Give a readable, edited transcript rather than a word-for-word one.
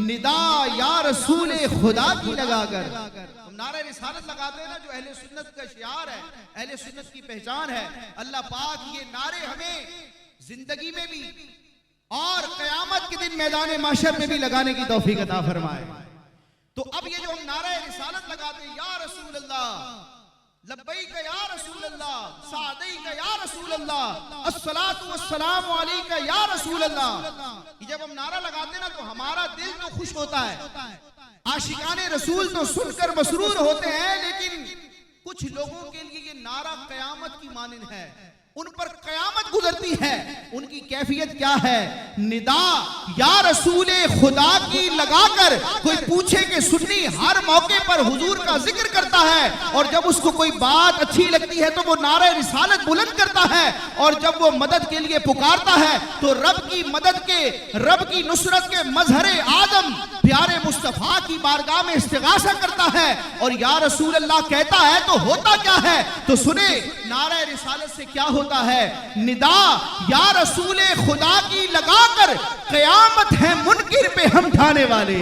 ندا یا رسول خدا کی لگا کر. ہم نعرہ رسالت لگاتے ہیں نا، جو اہل سنت کا شعار ہے، اہل سنت کی پہچان ہے. اللہ پاک یہ نعرے ہمیں زندگی میں بھی اور قیامت کے دن میدان محشر میں بھی لگانے کی توفیق عطا فرمائے. تو اب یہ جو ہم نعرہ رسالت لگاتے ہیں، یا رسول اللہ، لبیک یا رسول اللہ، سعدیک یا رسول اللہ، الصلاۃ والسلام علیک یا رسول اللہ، یہ جب ہم نعرہ لگاتے ہیں نا تو ہمارا دل تو خوش ہوتا ہے. عاشقان رسول تو سن کر مسرور ہوتے ہیں، لیکن کچھ لوگوں کے لیے یہ نعرہ قیامت کی مانند ہے، ان پر قیامت گزرتی ہے. ان کی کیفیت کیا ہے؟ ندا یا رسول خدا کی لگا کر کوئی پوچھے کہ سنی ہر موقع پر حضور کا ذکر کرتا ہے، اور جب اس کو کوئی بات اچھی لگتی ہے تو وہ نعرہ رسالت بلند کرتا ہے، اور جب وہ مدد کے لیے پکارتا ہے تو رب کی مدد کے، رب کی نصرت کے مظہر آدم پیارے مصطفیٰ کی بارگاہ میں استغاثہ کرتا ہے، اور یا رسول اللہ کہتا ہے. تو ہوتا کیا ہے؟ تو سنے نعرہ رسالت سے کیا ہوتا ہے؟ ندا یا رسول خدا کی لگا کر قیامت ہے منکر پہ ہم ڈھانے والے.